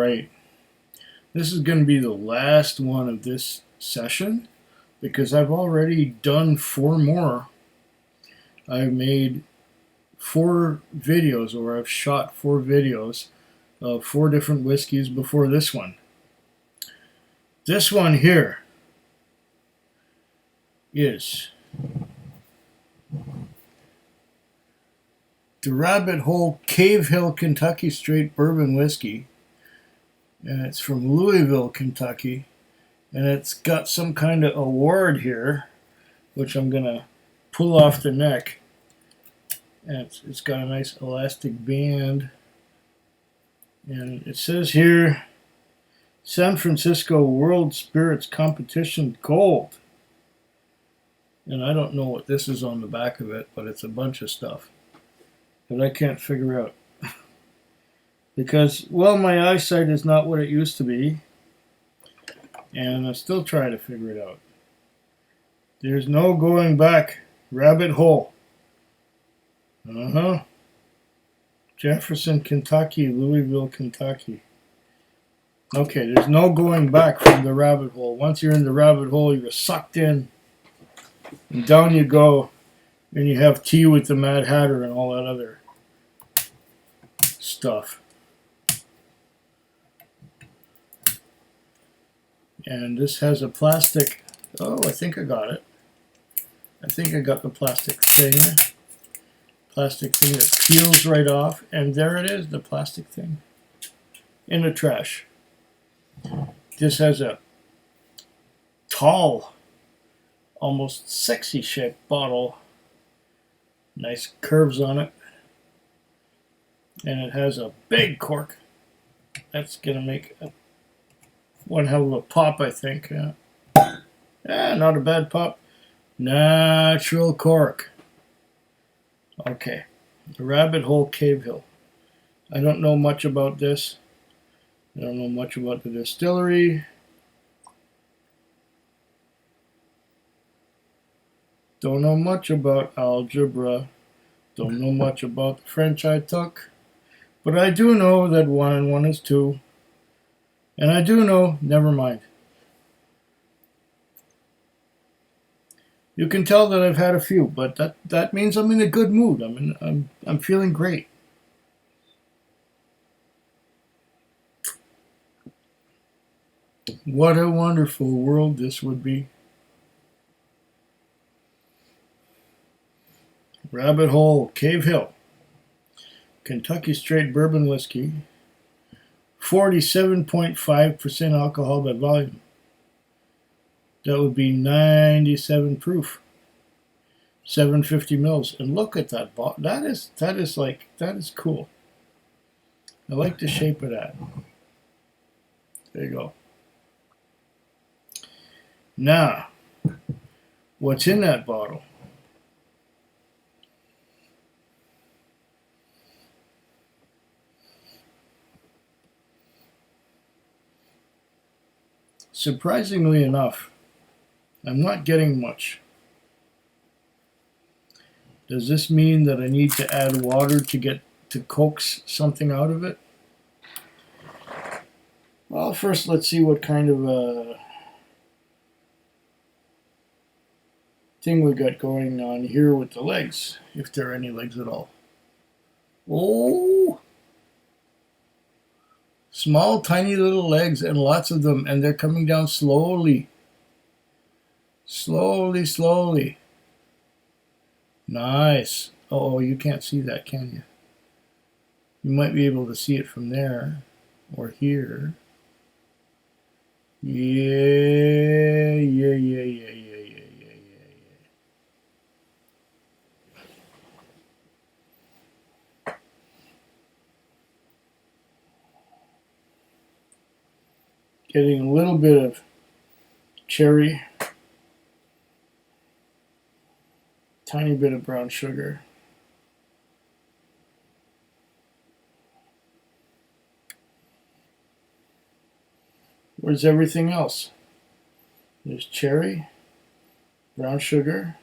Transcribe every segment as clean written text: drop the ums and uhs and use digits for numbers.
Alright, this is going to be the last one of this session because I've already done 4 more. I've made 4 videos, or I've shot 4 videos of 4 different whiskeys before this one. This one here is the Rabbit Hole Cave Hill Kentucky Straight Bourbon Whiskey, and it's from Louisville, Kentucky, and it's got some kind of award here, which I'm going to pull off the neck, and it's got a nice elastic band, and it says here, San Francisco World Spirits Competition Gold. And I don't know what this is on the back of it, but it's a bunch of stuff that I can't figure out. Because, well, my eyesight is not what it used to be, and I'm still trying to figure it out. There's no going back. Rabbit Hole. Jefferson, Kentucky, Louisville, Kentucky. Okay, there's no going back from the rabbit hole. Once you're in the rabbit hole, you're sucked in, and down you go, and you have tea with the Mad Hatter and all that other stuff. And this has a plastic, oh, I think I got it. I think I got the plastic thing that peels right off, and there it is, the plastic thing, in the trash. This has a tall, almost sexy shaped bottle, nice curves on it, and it has a big cork. That's gonna make one hell of a pop, I think. Not a bad pop. Natural cork. Okay, the Rabbit Hole Cave Hill. I don't know much about this. I don't know much about the distillery. Don't know much about algebra. Don't know much about the French I took. But I do know that 1 and 1 is 2. And I do know, never mind. You can tell that I've had a few, but that means I'm in a good mood. I'm feeling great. What a wonderful world this would be. Rabbit Hole, Cave Hill, Kentucky Straight Bourbon Whiskey, 47.5% alcohol by volume. That would be 97 proof, 750 mils. And look at that bottle. That is cool. I like the shape of that. There you go. Now, what's in that bottle? Surprisingly enough, I'm not getting much. Does this mean that I need to add water to coax something out of it? Well, first let's see what kind of a thing we got going on here with the legs, if there are any legs at all. Oh! Small, tiny little legs, and lots of them, and they're coming down slowly. Slowly, slowly. Nice. Oh, you can't see that, can you? You might be able to see it from there, or here. Yeah. Getting a little bit of cherry, tiny bit of brown sugar. Where's everything else? There's cherry, brown sugar.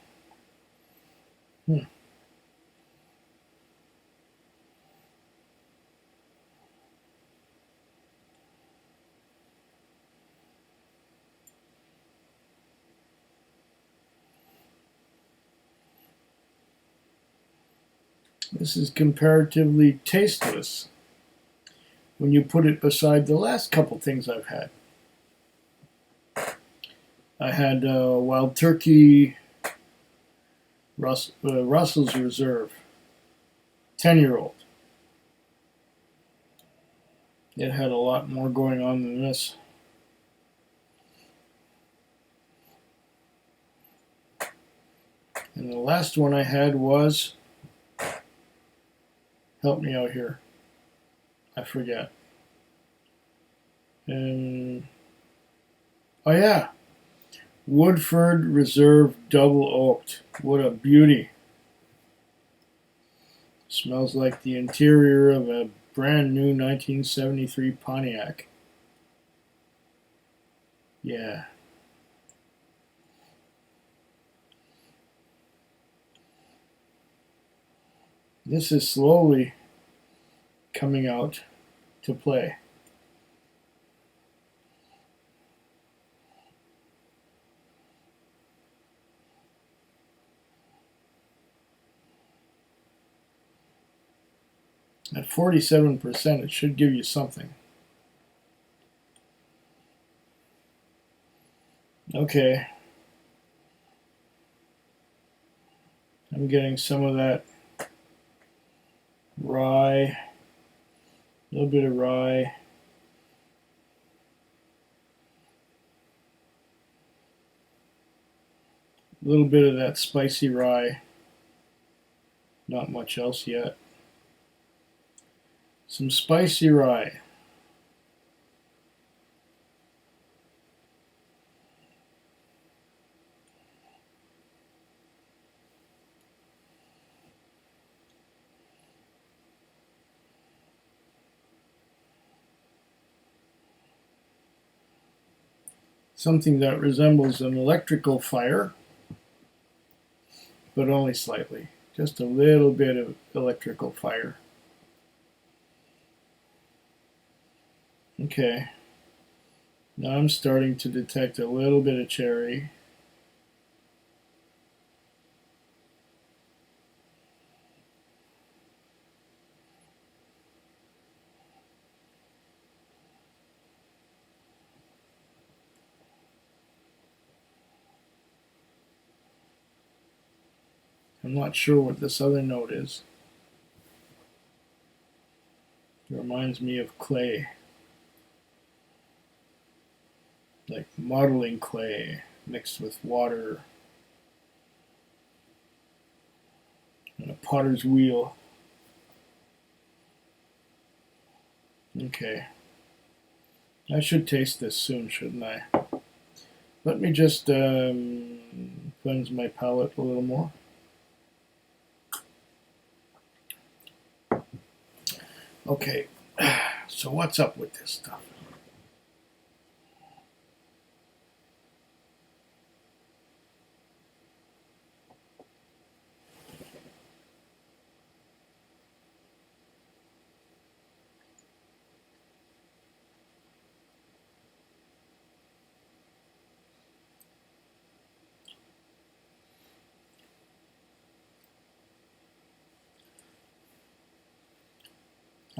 This is comparatively tasteless when you put it beside the last couple things I've had. I had Wild Turkey Russell's Reserve, 10-year-old. It had a lot more going on than this. And the last one I had was, help me out here, I forget. And, oh yeah, Woodford Reserve Double Oaked. What a beauty. Smells like the interior of a brand new 1973 Pontiac. Yeah. This is slowly coming out to play. At 47%, it should give you something. Okay. I'm getting some of that rye, a little bit of rye. A little bit of that spicy rye. Not much else yet. Some spicy rye. Something that resembles an electrical fire, but only slightly. Just a little bit of electrical fire. Okay. Now I'm starting to detect a little bit of cherry. I'm not sure what this other note is. It reminds me of clay. Like modeling clay mixed with water and a potter's wheel. Okay. I should taste this soon, shouldn't I? Let me just cleanse my palate a little more. Okay, so what's up with this stuff?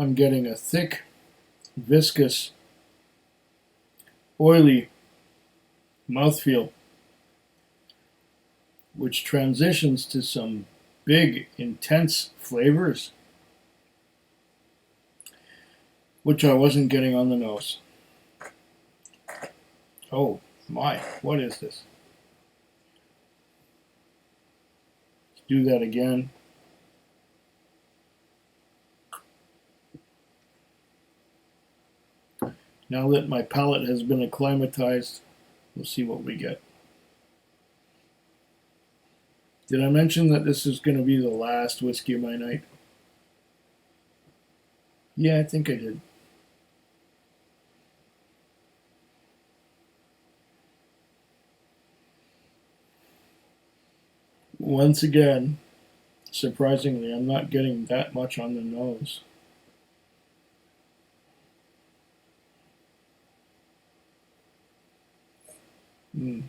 I'm getting a thick, viscous, oily mouthfeel, which transitions to some big, intense flavors, which I wasn't getting on the nose. Oh my, what is this? Let's do that again. Now that my palate has been acclimatized, we'll see what we get. Did I mention that this is going to be the last whiskey of my night? Yeah, I think I did. Once again, surprisingly, I'm not getting that much on the nose. Mm.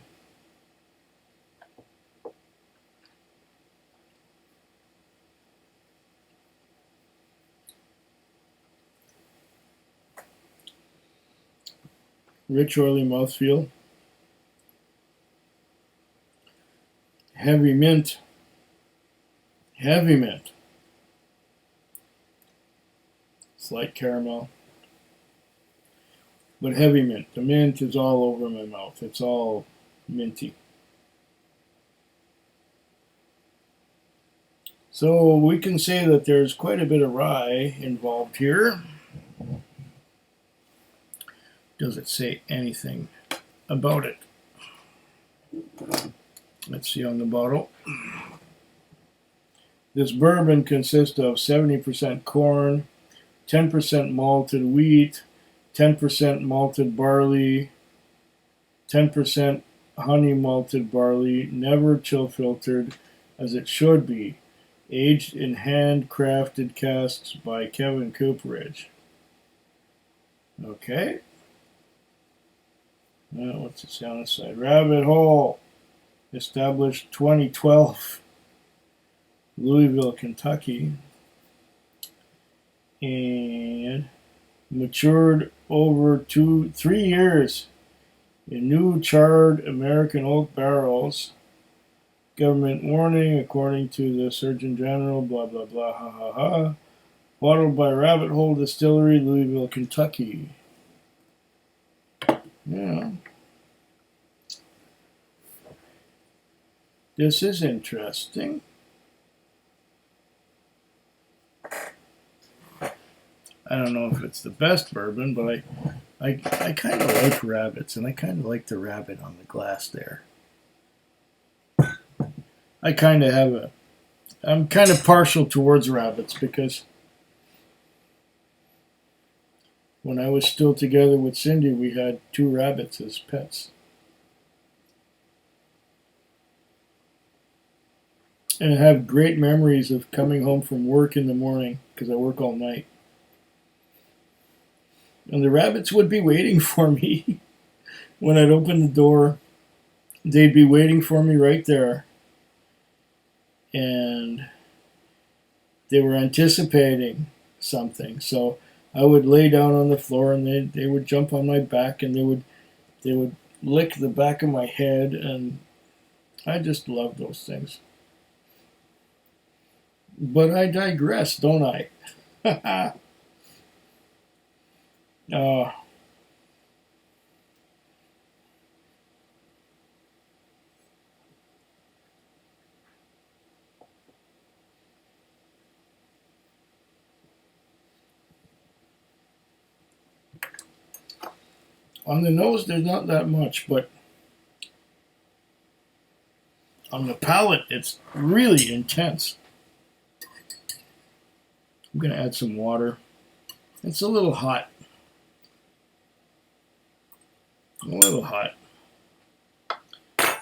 Rich, oily mouthfeel. Heavy mint. Heavy mint. Slight caramel. But heavy mint. The mint is all over my mouth. It's all minty. So we can say that there's quite a bit of rye involved here. Does it say anything about it? Let's see on the bottle. This bourbon consists of 70% corn, 10% malted wheat, 10% malted barley, 10% honey malted barley, never chill filtered as it should be, aged in handcrafted casks by Kevin Cooperage. Okay. Now, what's it say on the side? Rabbit Hole, established 2012, Louisville, Kentucky, and matured over 3 years in new charred American oak barrels. Government warning, according to the Surgeon General, blah, blah, blah, ha, ha, ha. Bottled by Rabbit Hole Distillery, Louisville, Kentucky. Yeah. This is interesting. I don't know if it's the best bourbon, but I kind of like rabbits, and I kind of like the rabbit on the glass there. I'm kind of partial towards rabbits because when I was still together with Cindy, we had 2 rabbits as pets. And I have great memories of coming home from work in the morning because I work all night. And the rabbits would be waiting for me when I'd open the door. They'd be waiting for me right there. And they were anticipating something. So I would lay down on the floor and they would jump on my back and they would lick the back of my head, and I just love those things. But I digress, don't I? On the nose, there's not that much, but on the palate, it's really intense. I'm going to add some water. It's a little hot. A little hot.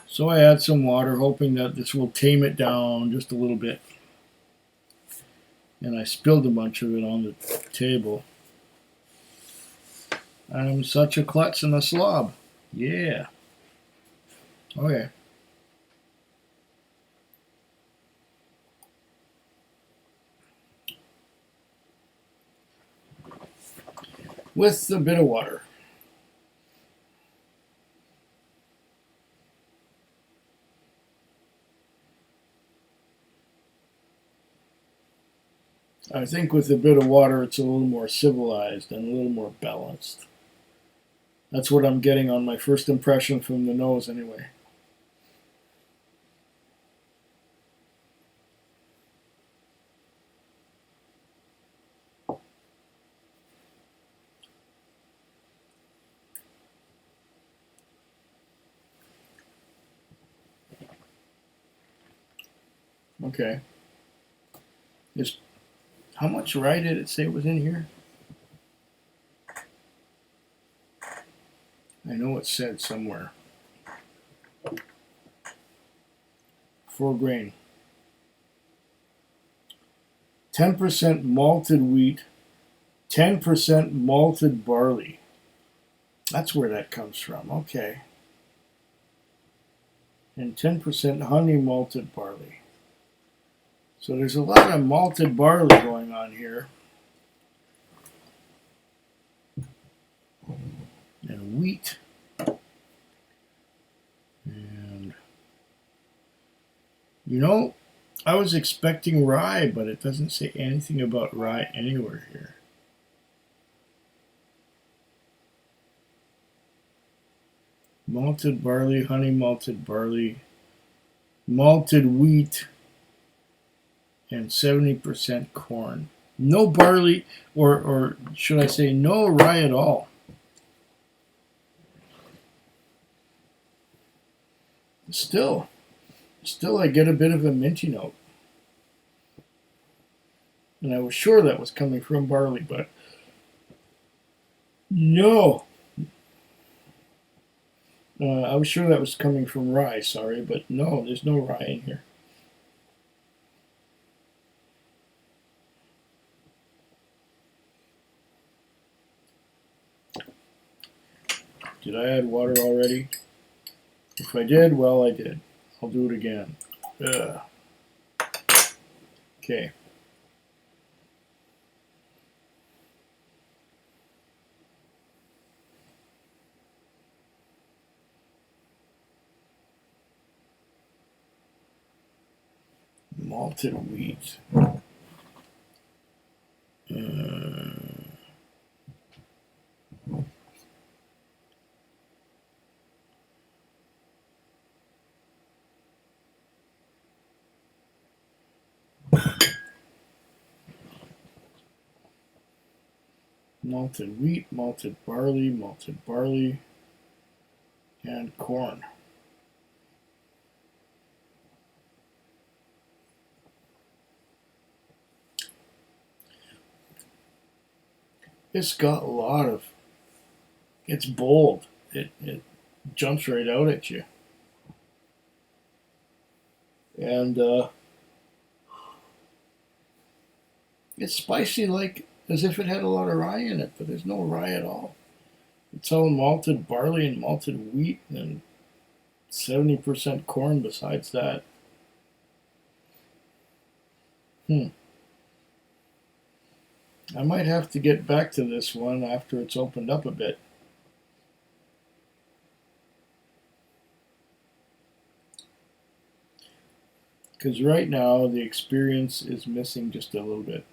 So I add some water, hoping that this will tame it down just a little bit. And I spilled a bunch of it on the table. I'm such a klutz and a slob. Yeah. Okay. With a bit of water. I think with a bit of water, it's a little more civilized and a little more balanced. That's what I'm getting on my first impression from the nose, anyway. Okay. How much rye did it say was in here? I know it said somewhere. 4 grain. 10% malted wheat, 10% malted barley. That's where that comes from. Okay. And 10% honey malted barley. So there's a lot of malted barley going on here. And wheat. And, you know, I was expecting rye, but it doesn't say anything about rye anywhere here. Malted barley, honey malted barley, malted wheat, and 70% corn. No barley, or should I say no rye at all. Still I get a bit of a minty note. And I was sure that was coming from barley, but no. I was sure that was coming from rye, sorry, but no, there's no rye in here. Did I add water already? If I did, well, I did. I'll do it again. Ugh. Okay. Malted wheat. Malted wheat, malted barley, and corn. It's got a lot of, it's bold. It jumps right out at you. And it's spicy like as if it had a lot of rye in it, but there's no rye at all. It's all malted barley and malted wheat and 70% corn besides that. I might have to get back to this one after it's opened up a bit. Because right now the experience is missing just a little bit.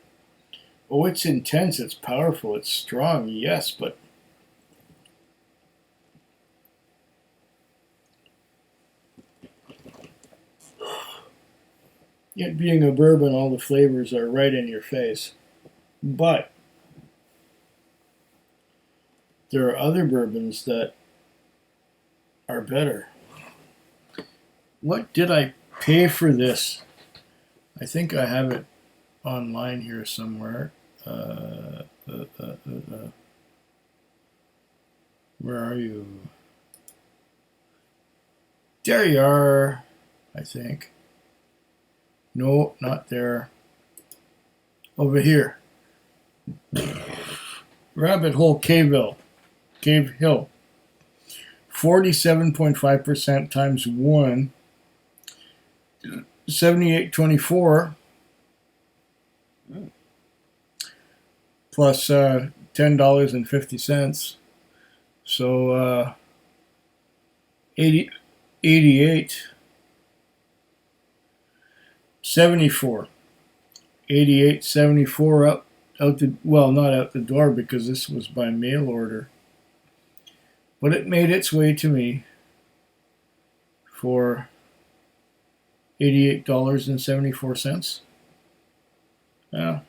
Oh, it's intense, it's powerful, it's strong, yes, but it being a bourbon, all the flavors are right in your face. But there are other bourbons that are better. What did I pay for this? I think I have it online here somewhere. Where are you? There you are, I think. No, not there. Over here. Rabbit Hole Cave Hill. 47.5% times 1. 78.24 plus $10.50. So 88. 74. 88.74 out the, well, not out the door because this was by mail order, but it made its way to me for $88.74. Yeah.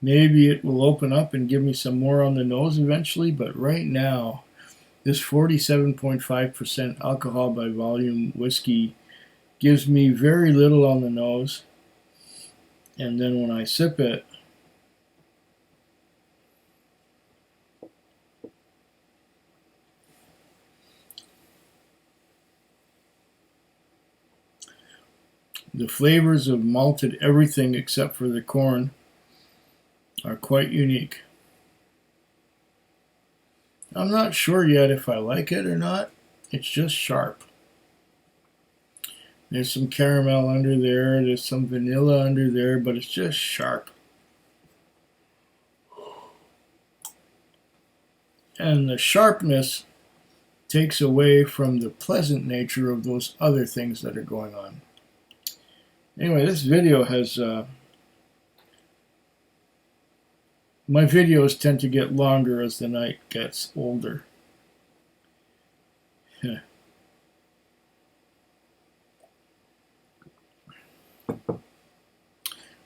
Maybe it will open up and give me some more on the nose eventually, but right now, this 47.5% alcohol by volume whiskey gives me very little on the nose. And then when I sip it, the flavors of malted everything except for the corn are quite unique. I'm not sure yet if I like it or not. It's just sharp. There's some caramel under there, there's some vanilla under there, but it's just sharp. and the sharpness takes away from the pleasant nature of those other things that are going on. Anyway, this video has my videos tend to get longer as the night gets older.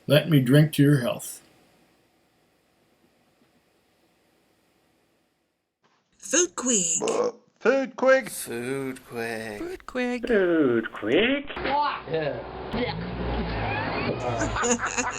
Let me drink to your health. Food Quig. Food Quig. Food Quig. Food Quig. Food Quig. Yeah.